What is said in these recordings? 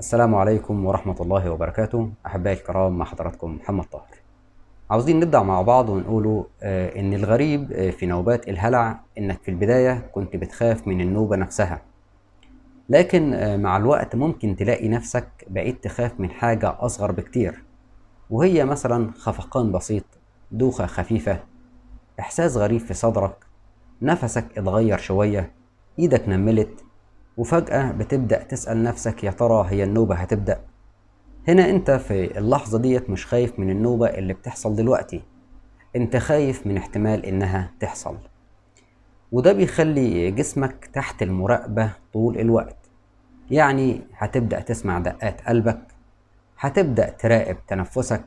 السلام عليكم ورحمة الله وبركاته. أحبائي الكرام، مع حضراتكم محمد طاهر. عاوزين نبدأ مع بعض ونقوله إن الغريب في نوبات الهلع إنك في البداية كنت بتخاف من النوبة نفسها، لكن مع الوقت ممكن تلاقي نفسك بقيت تخاف من حاجة أصغر بكتير، وهي مثلا خفقان بسيط، دوخة خفيفة، إحساس غريب في صدرك، نفسك اتغير شوية، إيدك نملت، وفجأة بتبدأ تسأل نفسك يا ترى هي النوبة هتبدأ؟ هنا انت في اللحظة ديت مش خايف من النوبة اللي بتحصل دلوقتي، انت خايف من احتمال انها تحصل، وده بيخلي جسمك تحت المراقبة طول الوقت. يعني هتبدأ تسمع دقات قلبك، هتبدأ تراقب تنفسك،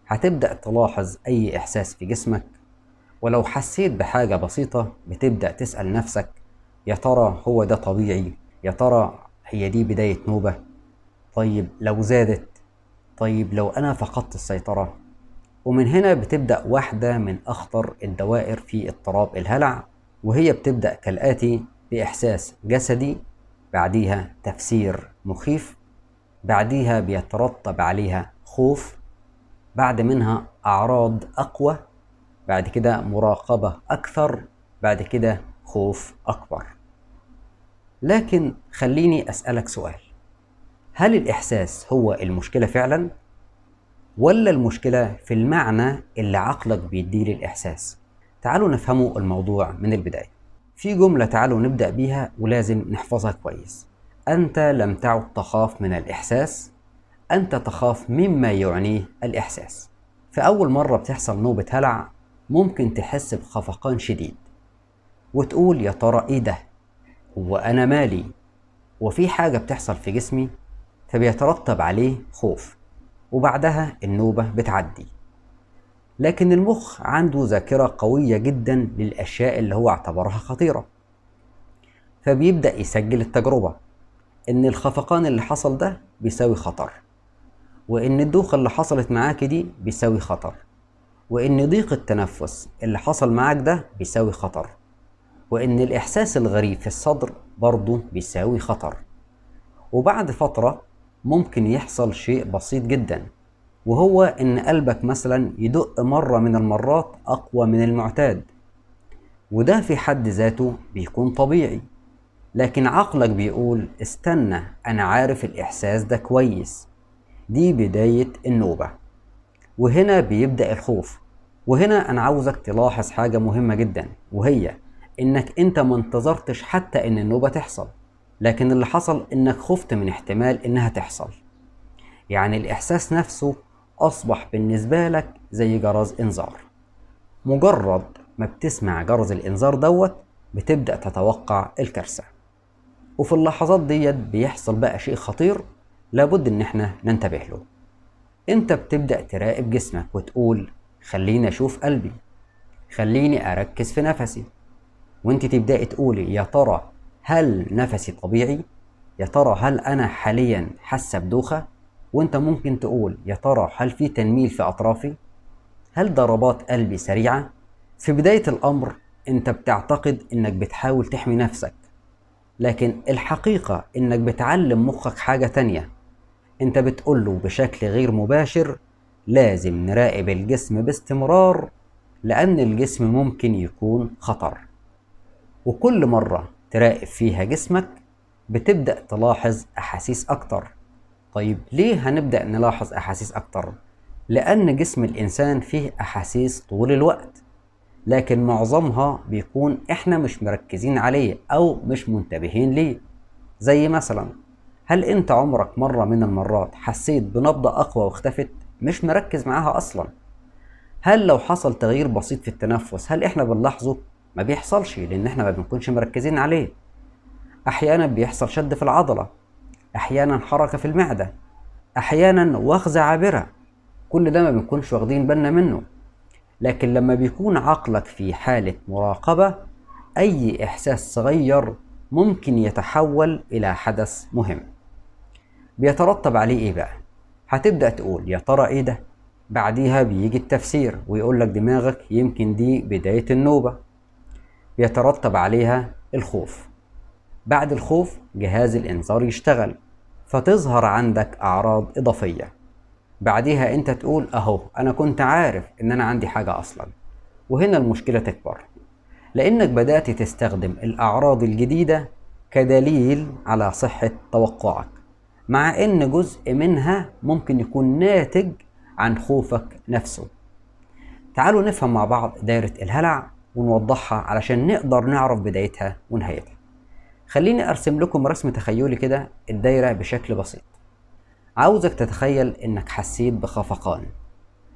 هتبدأ تلاحظ اي احساس في جسمك، ولو حسيت بحاجة بسيطة بتبدأ تسأل نفسك يا ترى هو ده طبيعي؟ يا ترى هي دي بداية نوبة؟ طيب لو زادت؟ طيب لو انا فقدت السيطرة؟ ومن هنا بتبدأ واحدة من أخطر الدوائر في اضطراب الهلع، وهي بتبدأ كالآتي: بإحساس جسدي، بعديها تفسير مخيف، بعديها بيترتب عليها خوف، بعد منها أعراض أقوى، بعد كده مراقبة أكثر، بعد كده خوف أكبر. لكن خليني أسألك سؤال: هل الإحساس هو المشكلة فعلا؟ ولا المشكلة في المعنى اللي عقلك بيديه للإحساس؟ تعالوا نفهموا الموضوع من البداية. في جملة تعالوا نبدأ بيها ولازم نحفظها كويس: أنت لم تعد تخاف من الإحساس، أنت تخاف مما يعنيه الإحساس. في أول مرة بتحصل نوبة هلع ممكن تحس بخفقان شديد وتقول يا ترى إيه ده؟ هو أنا مالي؟ وفي حاجة بتحصل في جسمي؟ فبيترتب عليه خوف، وبعدها النوبة بتعدي. لكن المخ عنده ذاكرة قوية جدا للأشياء اللي هو اعتبرها خطيرة، فبيبدأ يسجل التجربة إن الخفقان اللي حصل ده بيساوي خطر، وإن الدوخة اللي حصلت معاك دي بيساوي خطر، وإن ضيق التنفس اللي حصل معاك ده بيساوي خطر، وإن الإحساس الغريب في الصدر برضه بيساوي خطر. وبعد فترة ممكن يحصل شيء بسيط جدا، وهو إن قلبك مثلا يدق مرة من المرات أقوى من المعتاد، وده في حد ذاته بيكون طبيعي. لكن عقلك بيقول استنى، أنا عارف الإحساس ده كويس، دي بداية النوبة. وهنا بيبدأ الخوف. وهنا أنا عاوزك تلاحظ حاجة مهمة جدا، وهي إنك أنت ما انتظرتش حتى إن النوبة تحصل، لكن اللي حصل إنك خفت من احتمال إنها تحصل. يعني الإحساس نفسه أصبح بالنسبة لك زي جرس إنذار. مجرد ما بتسمع جرس الإنذار دوت بتبدأ تتوقع الكارثة، وفي اللحظات ديت بيحصل بقى شيء خطير لابد إن احنا ننتبه له. انت بتبدأ تراقب جسمك وتقول خليني أشوف قلبي، خليني أركز في نفسي، وانت تبدأي تقولي يا ترى هل نفسي طبيعي؟ يا ترى هل أنا حاليا حاسة بدوخة؟ وانت ممكن تقول يا ترى هل في تنميل في أطرافي؟ هل ضربات قلبي سريعة؟ في بداية الأمر أنت بتعتقد إنك بتحاول تحمي نفسك، لكن الحقيقة إنك بتعلم مخك حاجة تانية. أنت بتقوله بشكل غير مباشر لازم نراقب الجسم باستمرار، لأن الجسم ممكن يكون خطر. وكل مرة تراقب فيها جسمك بتبدأ تلاحظ أحاسيس أكتر. طيب ليه هنبدأ نلاحظ أحاسيس أكتر؟ لأن جسم الإنسان فيه أحاسيس طول الوقت، لكن معظمها بيكون احنا مش مركزين عليه او مش منتبهين ليه. زي مثلا، هل انت عمرك مرة من المرات حسيت بنبضة اقوى واختفت مش مركز معاها اصلا؟ هل لو حصل تغيير بسيط في التنفس هل احنا بنلاحظه؟ ما بيحصلش، لان احنا ما بنكونش مركزين عليه. احيانا بيحصل شد في العضلة، احيانا حركة في المعدة، احيانا وخزة عابرة، كل ده ما بنكونش واخدين بالنا منه. لكن لما بيكون عقلك في حالة مراقبة، أي إحساس صغير ممكن يتحول إلى حدث مهم. بيترتب عليه إيه بقى؟ هتبدأ تقول يا ترى إيه ده؟ بعديها بيجي التفسير ويقولك دماغك يمكن دي بداية النوبة. بيترتب عليها الخوف. بعد الخوف جهاز الإنذار يشتغل فتظهر عندك أعراض إضافية. بعديها أنت تقول أهو أنا كنت عارف إن أنا عندي حاجة أصلا. وهنا المشكلة تكبر، لأنك بدأت تستخدم الأعراض الجديدة كدليل على صحة توقعك، مع إن جزء منها ممكن يكون ناتج عن خوفك نفسه. تعالوا نفهم مع بعض دايرة الهلع ونوضحها علشان نقدر نعرف بدايتها ونهايتها. خليني أرسم لكم رسم تخيلي كده الدايرة بشكل بسيط. عاوزك تتخيل إنك حسيت بخفقان،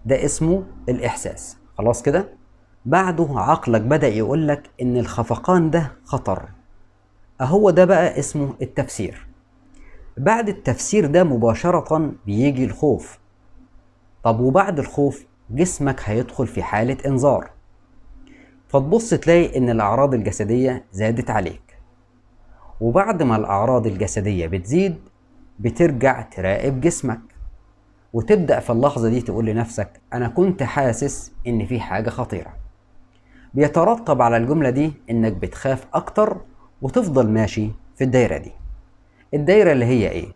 ده اسمه الإحساس. خلاص كده؟ بعده عقلك بدأ يقولك إن الخفقان ده خطر، أهو ده بقى اسمه التفسير. بعد التفسير ده مباشرة بيجي الخوف. طب وبعد الخوف جسمك هيدخل في حالة إنذار، فتبص تلاقي إن الأعراض الجسدية زادت عليك. وبعد ما الأعراض الجسدية بتزيد بترجع تراقب جسمك، وتبدأ في اللحظة دي تقول لنفسك أنا كنت حاسس إن في حاجة خطيرة. بيترتب على الجملة دي إنك بتخاف أكتر وتفضل ماشي في الدايرة دي. الدايرة اللي هي إيه؟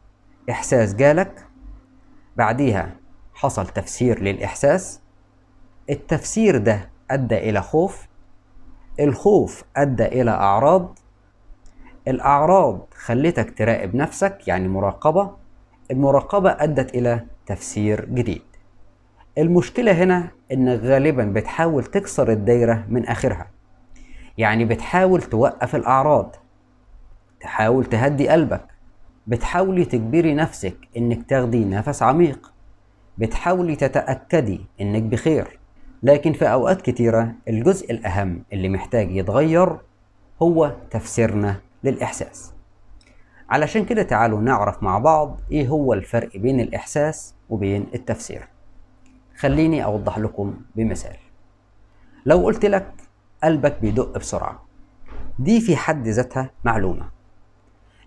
إحساس جالك، بعديها حصل تفسير للإحساس، التفسير ده أدى إلى خوف، الخوف أدى إلى أعراض، الأعراض خلتك تراقب نفسك يعني مراقبة، المراقبة أدت إلى تفسير جديد. المشكلة هنا إنك غالبا بتحاول تكسر الدايرة من آخرها، يعني بتحاول توقف الأعراض، تحاول تهدي قلبك، بتحاولي تجبري نفسك إنك تاخدي نفس عميق، بتحاولي تتأكدي إنك بخير. لكن في أوقات كتيرة الجزء الأهم اللي محتاج يتغير هو تفسيرنا للإحساس. علشان كده تعالوا نعرف مع بعض إيه هو الفرق بين الإحساس وبين التفسير. خليني أوضح لكم بمثال. لو قلت لك قلبك بيدق بسرعة، دي في حد ذاتها معلومة.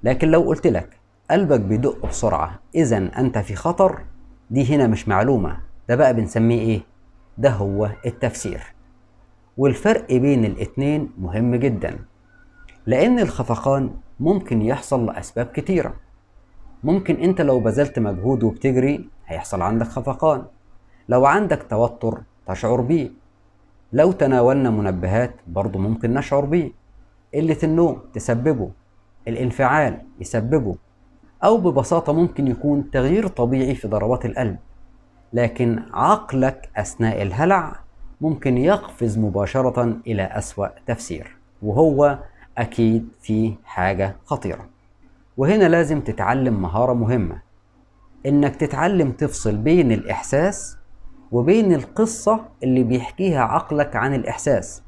لكن لو قلت لك قلبك بيدق بسرعة إذن أنت في خطر، دي هنا مش معلومة، ده بقى بنسميه إيه؟ ده هو التفسير. والفرق بين الاتنين مهم جدا، لأن الخفقان ممكن يحصل لأسباب كتيرة. ممكن أنت لو بذلت مجهود وبتجري هيحصل عندك خفقان، لو عندك توتر تشعر بيه، لو تناولنا منبهات برضو ممكن نشعر بيه، قلة النوم تسببه، الانفعال يسببه، أو ببساطة ممكن يكون تغيير طبيعي في ضربات القلب. لكن عقلك أثناء الهلع ممكن يقفز مباشرة إلى أسوأ تفسير، وهو أكيد في حاجة خطيرة. وهنا لازم تتعلم مهارة مهمة، إنك تتعلم تفصل بين الإحساس وبين القصة اللي بيحكيها عقلك عن الإحساس.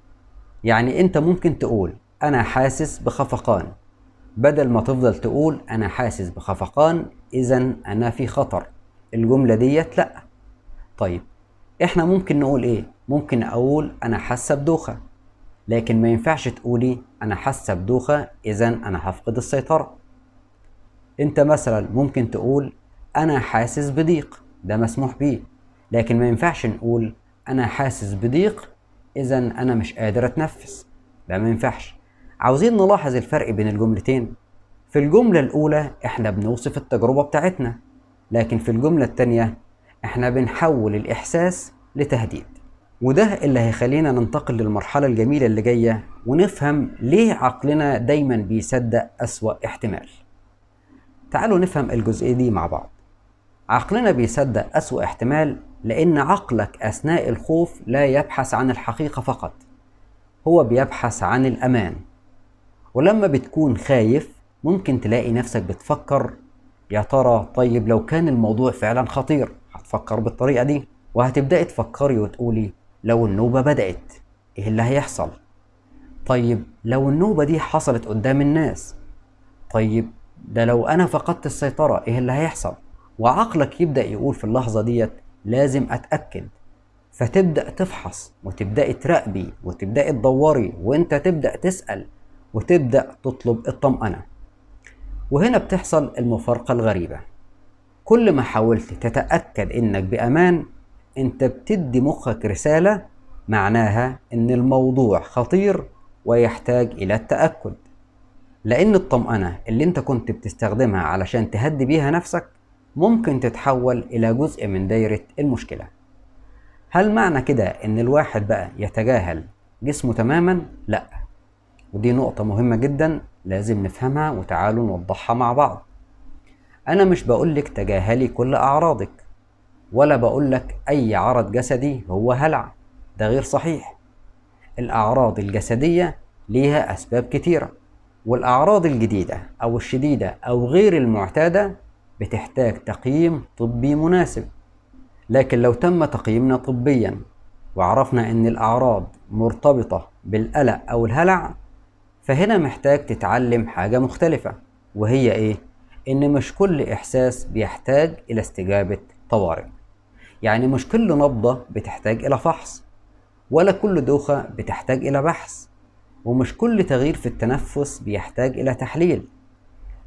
يعني أنت ممكن تقول أنا حاسس بخفقان، بدل ما تفضل تقول أنا حاسس بخفقان إذن أنا في خطر. الجملة ديت لأ. طيب إحنا ممكن نقول إيه؟ ممكن أقول أنا حاسة بدوخة، لكن ما ينفعش تقولي أنا حاسة بدوخة إذن أنا هفقد السيطرة. أنت مثلا ممكن تقول أنا حاسس بضيق، ده مسموح بيه، لكن ما ينفعش نقول أنا حاسس بضيق إذن أنا مش قادر أتنفس، ده ما ينفعش. عاوزين نلاحظ الفرق بين الجملتين. في الجملة الأولى إحنا بنوصف التجربة بتاعتنا، لكن في الجملة التانية إحنا بنحول الإحساس لتهديد. وده اللي هيخلينا ننتقل للمرحلة الجميلة اللي جاية ونفهم ليه عقلنا دايما بيصدق أسوأ احتمال. تعالوا نفهم الجزئية دي مع بعض. عقلنا بيصدق أسوأ احتمال لأن عقلك أثناء الخوف لا يبحث عن الحقيقة فقط، هو بيبحث عن الأمان. ولما بتكون خايف ممكن تلاقي نفسك بتفكر يا ترى طيب لو كان الموضوع فعلا خطير، هتفكر بالطريقة دي، وهتبدأي تفكري وتقولي لو النوبة بدأت ايه اللي هيحصل؟ طيب لو النوبة دي حصلت قدام الناس، طيب ده لو أنا فقدت السيطرة ايه اللي هيحصل؟ وعقلك يبدأ يقول في اللحظة ديت لازم أتأكد، فتبدأ تفحص وتبدأي تراقبي وتبدأي تدوري وانت تبدأ تسأل وتبدأ تطلب الطمأنة. وهنا بتحصل المفارقة الغريبة، كل ما حاولت تتأكد انك بأمان انت بتدي مخك رسالة معناها ان الموضوع خطير ويحتاج الى التأكد. لأن الطمأنة اللي انت كنت بتستخدمها علشان تهدي بيها نفسك ممكن تتحول إلى جزء من دايرة المشكلة. هل معنى كده إن الواحد بقى يتجاهل جسمه تماما؟ لأ، ودي نقطة مهمة جدا لازم نفهمها وتعالوا نوضحها مع بعض. أنا مش بقولك تجاهلي كل أعراضك، ولا بقولك أي عرض جسدي هو هلع، ده غير صحيح. الأعراض الجسدية ليها أسباب كتيرة، والأعراض الجديدة أو الشديدة أو غير المعتادة بتحتاج تقييم طبي مناسب. لكن لو تم تقييمنا طبيا وعرفنا إن الأعراض مرتبطة بالقلق أو الهلع، فهنا محتاج تتعلم حاجة مختلفة، وهي إيه؟ إن مش كل إحساس بيحتاج إلى استجابة طوارئ. يعني مش كل نبضة بتحتاج إلى فحص، ولا كل دوخة بتحتاج إلى بحث، ومش كل تغيير في التنفس بيحتاج إلى تحليل.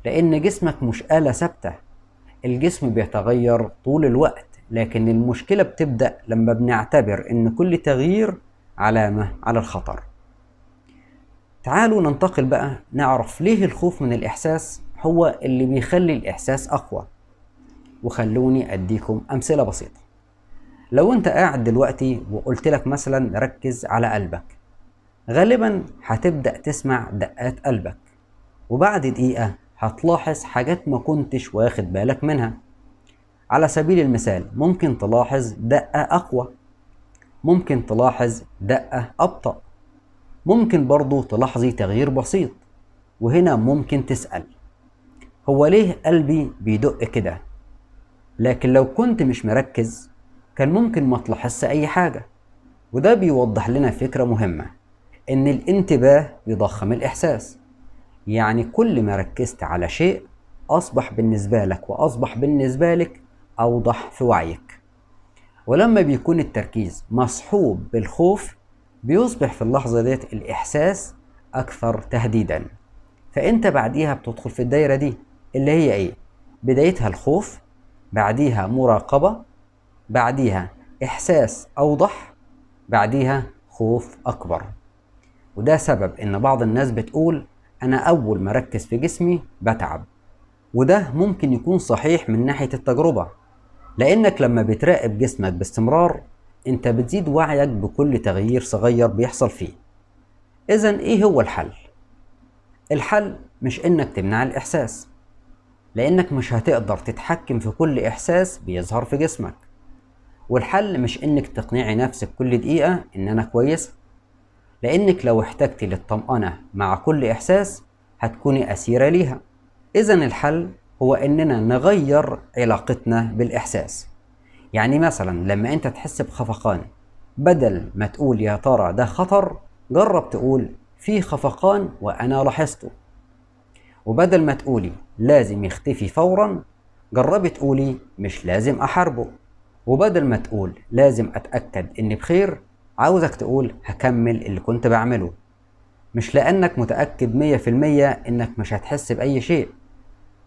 لأن جسمك مش آلة ثابتة، الجسم بيتغير طول الوقت، لكن المشكلة بتبدأ لما بنعتبر إن كل تغيير علامة على الخطر. تعالوا ننتقل بقى نعرف ليه الخوف من الإحساس هو اللي بيخلي الإحساس أقوى. وخلوني أديكم أمثلة بسيطة. لو أنت قاعد دلوقتي وقلت لك مثلا ركز على قلبك، غالبا هتبدأ تسمع دقات قلبك، وبعد دقيقة هتلاحظ حاجات ما كنتش واخد بالك منها. على سبيل المثال ممكن تلاحظ دقة أقوى، ممكن تلاحظ دقة أبطأ، ممكن برضو تلاحظي تغيير بسيط. وهنا ممكن تسأل هو ليه قلبي بيدق كده؟ لكن لو كنت مش مركز كان ممكن ما تلاحظش أي حاجة. وده بيوضح لنا فكرة مهمة، إن الانتباه بيضخم الإحساس. يعني كل ما ركزت على شيء أصبح بالنسبة لك وأصبح بالنسبة لك أوضح في وعيك. ولما بيكون التركيز مصحوب بالخوف بيصبح في اللحظة ديت الإحساس أكثر تهديدا. فأنت بعديها بتدخل في الدايرة دي اللي هي إيه؟ بدايتها الخوف، بعديها مراقبة، بعديها إحساس أوضح، بعديها خوف أكبر. وده سبب إن بعض الناس بتقول أنا أول ما أركز في جسمي بتعب. وده ممكن يكون صحيح من ناحية التجربة، لأنك لما بتراقب جسمك باستمرار أنت بتزيد وعيك بكل تغيير صغير بيحصل فيه. إذن إيه هو الحل؟ الحل مش إنك تمنع الإحساس، لأنك مش هتقدر تتحكم في كل إحساس بيظهر في جسمك. والحل مش إنك تقنعي نفسك كل دقيقة إن أنا كويس، لأنك لو احتجتي للطمأنة مع كل إحساس هتكوني أسيرة ليها. إذن الحل هو إننا نغير علاقتنا بالإحساس. يعني مثلا لما أنت تحس بخفقان، بدل ما تقول يا ترى ده خطر، جرب تقول في خفقان وأنا لاحظته. وبدل ما تقولي لازم يختفي فورا، جربي تقولي مش لازم أحاربه. وبدل ما تقول لازم أتأكد إني بخير، عاوزك تقول هكمل اللي كنت بعمله. مش لأنك متأكد 100% إنك مش هتحس بأي شيء،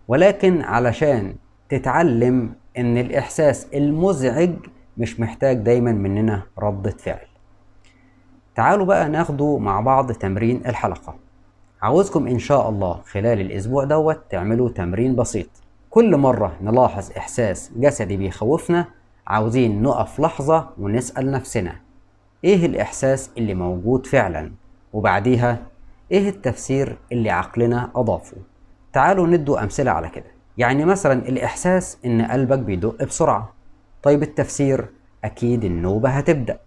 ولكن علشان تتعلم إن الإحساس المزعج مش محتاج دايما مننا ردة فعل. تعالوا بقى ناخدوا مع بعض تمرين الحلقة. عاوزكم إن شاء الله خلال الأسبوع دوت تعملوا تمرين بسيط. كل مرة نلاحظ إحساس جسدي بيخوفنا عاوزين نقف لحظة ونسأل نفسنا إيه الإحساس اللي موجود فعلا، وبعديها إيه التفسير اللي عقلنا أضافه. تعالوا ندوا أمثلة على كده. يعني مثلا الإحساس إن قلبك بيدق بسرعة، طيب التفسير أكيد النوبة هتبدأ.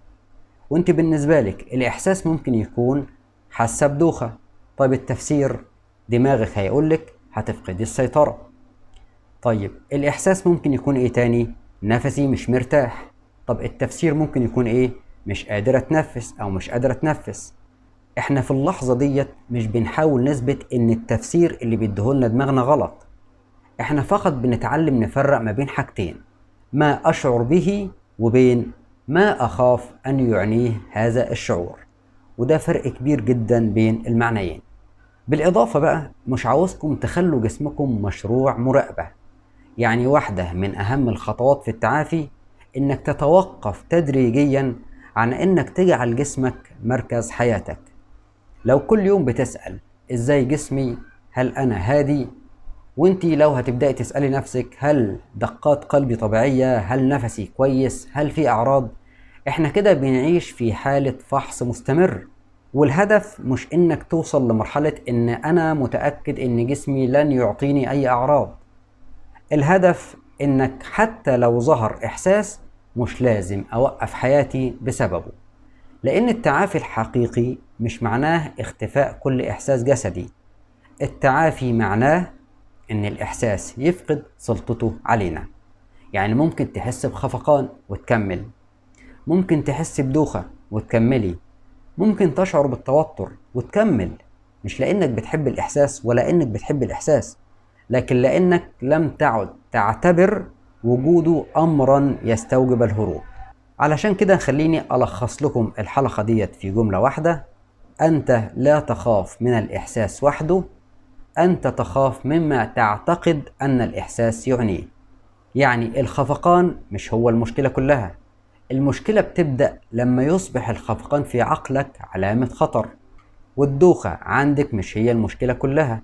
وانت بالنسبة لك الإحساس ممكن يكون حاسة بدوخة، طيب التفسير دماغك هيقولك هتفقدي السيطرة. طيب الإحساس ممكن يكون إيه تاني؟ نفسي مش مرتاح، طب التفسير ممكن يكون إيه؟ مش قادرة أتنفس أو مش قادرة أتنفس. إحنا في اللحظة ديت مش بنحاول نثبت إن التفسير اللي بيديهولنا دماغنا غلط، إحنا فقط بنتعلم نفرق ما بين حاجتين: ما أشعر به وبين ما أخاف أن يعنيه هذا الشعور. وده فرق كبير جدا بين المعنيين. بالإضافة بقى مش عاوزكم تخلوا جسمكم مشروع مراقبة. يعني واحدة من أهم الخطوات في التعافي إنك تتوقف تدريجيا عن إنك تجعل جسمك مركز حياتك. لو كل يوم بتسأل إزاي جسمي هل أنا هادي؟ وانتي لو هتبدأي تسألي نفسك هل دقات قلبي طبيعية؟ هل نفسي كويس؟ هل في أعراض؟ احنا كده بنعيش في حالة فحص مستمر، والهدف مش انك توصل لمرحلة ان انا متأكد ان جسمي لن يعطيني اي اعراض. الهدف انك حتى لو ظهر احساس مش لازم اوقف حياتي بسببه، لان التعافي الحقيقي مش معناه اختفاء كل احساس جسدي. التعافي معناه ان الاحساس يفقد سلطته علينا. يعني ممكن تحس بخفقان وتكمل، ممكن تحس بدوخة وتكملي، ممكن تشعر بالتوتر وتكمل، مش لانك بتحب الاحساس ولا انك بتحب الاحساس، لكن لانك لم تعد تعتبر وجوده امرا يستوجب الهروب. علشان كده خليني الخص لكم الحلقة ديت في جملة واحدة: انت لا تخاف من الاحساس وحده، انت تخاف مما تعتقد ان الاحساس يعنيه. يعني الخفقان مش هو المشكلة كلها، المشكلة بتبدأ لما يصبح الخفقان في عقلك علامة خطر، والدوخة عندك مش هي المشكلة كلها.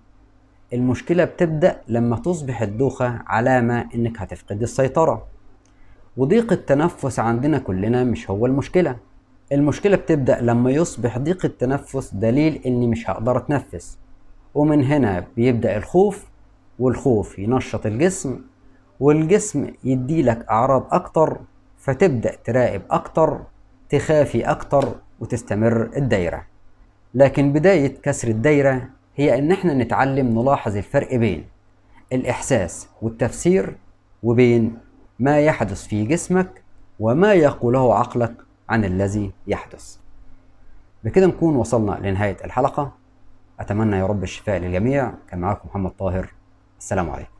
المشكلة بتبدأ لما تصبح الدوخة علامة انك هتفقد السيطرة، وضيق التنفس عندنا كلنا مش هو المشكلة. المشكلة بتبدأ لما يصبح ضيق التنفس دليل اني مش هقدر اتنفس، ومن هنا بيبدأ الخوف، والخوف ينشط الجسم، والجسم يديلك أعراض أكتر، فتبدأ تراقب أكتر، تخافي أكتر، وتستمر الدايرة. لكن بداية كسر الدايرة هي إن احنا نتعلم نلاحظ الفرق بين الإحساس والتفسير، وبين ما يحدث في جسمك وما يقوله عقلك عن الذي يحدث. بكده نكون وصلنا لنهاية الحلقة. أتمنى يا رب الشفاء للجميع. كان معاكم محمد طاهر. السلام عليكم.